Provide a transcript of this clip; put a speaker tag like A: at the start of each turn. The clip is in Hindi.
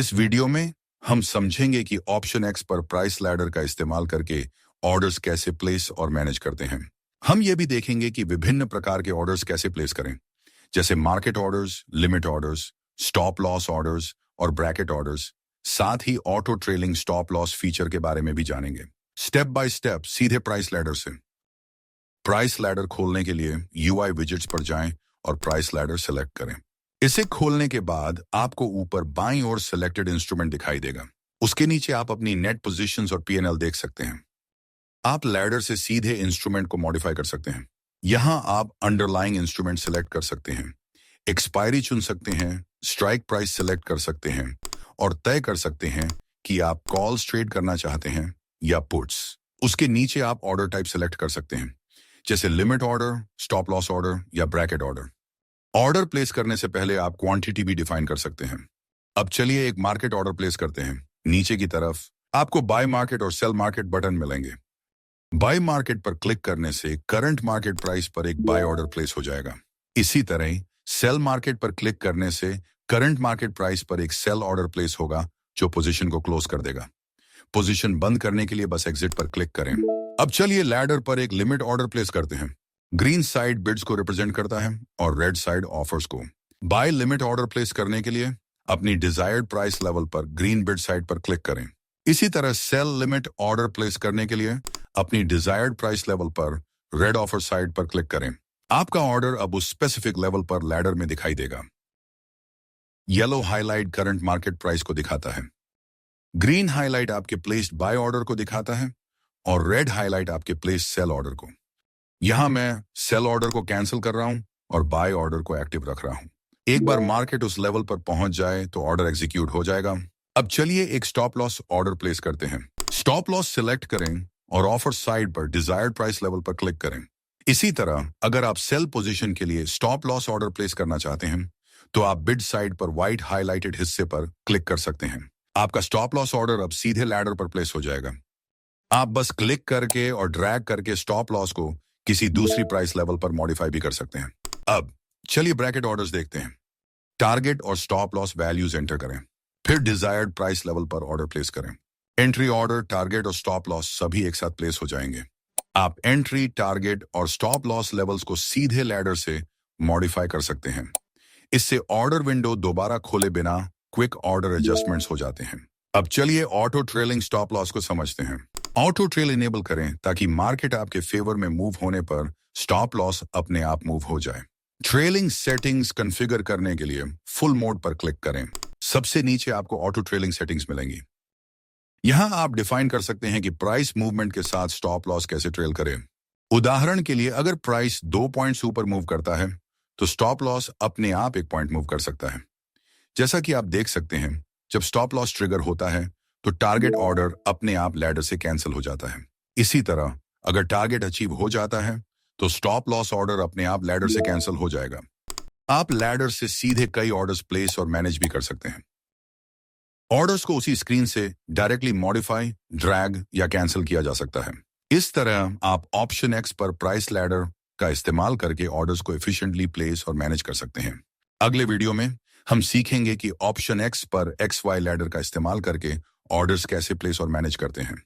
A: इस वीडियो में हम समझेंगे कि ऑप्शन एक्स पर प्राइस लैडर का इस्तेमाल करके ऑर्डर्स कैसे प्लेस और मैनेज करते हैं। हम ये भी देखेंगे कि विभिन्न प्रकार के ऑर्डर्स कैसे प्लेस करें, जैसे market orders, limit orders, stop loss orders और ब्रैकेट ऑर्डर्स। साथ ही auto trailing stop loss feature के बारे में भी जानेंगे। स्टेप बाय स्टेप सीधे प्राइस लैडर से। प्राइस लैडर खोलने के लिए यूआई विजेट्स पर जाएं और प्राइस लैडर सेलेक्ट करें। इसे खोलने के बाद आपको ऊपर बाईं ओर सिलेक्टेड इंस्ट्रूमेंट दिखाई देगा। उसके नीचे आप अपनी नेट पोजीशंस और पीएनएल देख सकते हैं। आप लैडर से सीधे इंस्ट्रूमेंट को मॉडिफाई कर सकते हैं। यहां आप अंडरलाइंग इंस्ट्रूमेंट सेलेक्ट कर सकते हैं, एक्सपायरी चुन सकते हैं, स्ट्राइक प्राइस सेलेक्ट कर सकते हैं और तय कर सकते हैं कि आप कॉल्स ट्रेड करना चाहते हैं या पुट्स। उसके नीचे आप ऑर्डर टाइप सेलेक्ट कर सकते हैं, जैसे limit order, stop loss order या ब्रैकेट ऑर्डर। ऑर्डर प्लेस करने से पहले आप क्वांटिटी भी डिफाइन कर सकते हैं। अब चलिए एक मार्केट ऑर्डर प्लेस करते हैं। नीचे की तरफ आपको बाय मार्केट और सेल मार्केट बटन मिलेंगे। बाय मार्केट पर क्लिक करने से करंट मार्केट प्राइस पर एक बाय ऑर्डर प्लेस हो जाएगा। इसी तरह सेल मार्केट पर क्लिक करने से करंट मार्केट प्राइस पर एक सेल ऑर्डर प्लेस होगा जो पोजीशन को क्लोज कर देगा। पोजीशन बंद करने के लिए बस एग्जिट पर क्लिक करें। अब चलिए लैडर पर एक लिमिट ऑर्डर प्लेस करते हैं। ग्रीन साइड बिड्स को रिप्रेजेंट करता है और रेड साइड ऑफर्स को। बाय लिमिट ऑर्डर प्लेस करने के लिए अपनी डिजायर्ड प्राइस लेवल पर ग्रीन बिड साइड पर क्लिक करें। इसी तरह सेल लिमिट ऑर्डर प्लेस करने के लिए अपनी डिजायर्ड प्राइस लेवल पर रेड ऑफर साइड पर क्लिक करें। आपका ऑर्डर अब उस स्पेसिफिक लेवल पर लैडर में दिखाई देगा। Yellow highlight current market price को दिखाता है, ग्रीन हाईलाइट आपके प्लेस्ड बाय ऑर्डर को दिखाता है और रेड हाईलाइट आपके प्लेस्ड सेल ऑर्डर को। यहां मैं सेल ऑर्डर को कैंसिल कर रहा हूं और बाय ऑर्डर को एक्टिव रख रहा हूं। एक बार मार्केट उस लेवल पर पहुंच जाए तो ऑर्डर एग्जीक्यूट हो जाएगा। अब चलिए एक स्टॉप लॉस ऑर्डर प्लेस करते हैं। स्टॉप लॉस सिलेक्ट करें और ऑफर साइड पर डिजायर्ड प्राइस लेवल पर क्लिक करें। इसी तरह अगर आप सेल पोजीशन के लिए स्टॉप लॉस ऑर्डर प्लेस करना चाहते हैं तो आप बिड साइड पर व्हाइट हाईलाइटेड हिस्से पर क्लिक कर सकते हैं। आपका स्टॉप लॉस ऑर्डर अब सीधे लैडर पर प्लेस हो जाएगा। आप बस क्लिक करके और ड्रैग करके स्टॉप लॉस को किसी दूसरी प्राइस लेवल पर मॉडिफाई भी कर सकते हैं। अब चलिए ब्रैकेट ऑर्डर्स देखते हैं। टारगेट और स्टॉप लॉस वैल्यूज एंटर करें, फिर डिजायर्ड प्राइस लेवल पर ऑर्डर प्लेस करें। एंट्री ऑर्डर, टारगेट और स्टॉप लॉस सभी एक साथ प्लेस हो जाएंगे। आप एंट्री, टारगेट और स्टॉप लॉस लेवल्स को सीधे लैडर से मॉडिफाई कर सकते हैं। इससे ऑर्डर विंडो दोबारा खोले बिना क्विक ऑर्डर एडजस्टमेंट्स हो जाते हैं। अब चलिए ऑटो ट्रेलिंग स्टॉप लॉस को समझते हैं। ऑटो ट्रेल इनेबल करें ताकि मार्केट आपके फेवर में मूव होने पर स्टॉप लॉस अपने आप मूव हो जाए। ट्रेलिंग सेटिंग्स कॉन्फ़िगर करने के लिए फुल मोड पर क्लिक करें। सबसे नीचे आपको ऑटो ट्रेलिंग सेटिंग्स मिलेंगी। यहां आप डिफाइन कर सकते हैं कि प्राइस मूवमेंट के साथ स्टॉप लॉस कैसे ट्रेल करें। उदाहरण के लिए अगर प्राइस 2 पॉइंट्स ऊपर मूव करता है तो स्टॉप लॉस अपने आप 1 पॉइंट मूव कर सकता है। जैसा कि आप देख सकते हैं, जब स्टॉप लॉस ट्रिगर होता है तो टारगेट ऑर्डर अपने आप लैडर से कैंसिल हो जाता है। इसी तरह अगर टारगेट अचीव हो जाता है तो स्टॉप लॉस ऑर्डर अपने आप लैडर से कैंसिल हो जाएगा। आप लैडर से सीधे कई ऑर्डर्स प्लेस और मैनेज भी कर सकते हैं। ऑर्डर्स को उसी स्क्रीन से डायरेक्टली मॉडिफाई, ड्रैग या कैंसिल किया जा सकता है। इस तरह आप ऑप्शन एक्स पर प्राइस लैडर का इस्तेमाल करके ऑर्डर्स को एफिशिएंटली प्लेस और मैनेज कर सकते हैं। अगले वीडियो में हम सीखेंगे कि ऑप्शन एक्स पर XY लैडर का इस्तेमाल करके ऑर्डर्स कैसे प्लेस और मैनेज करते हैं।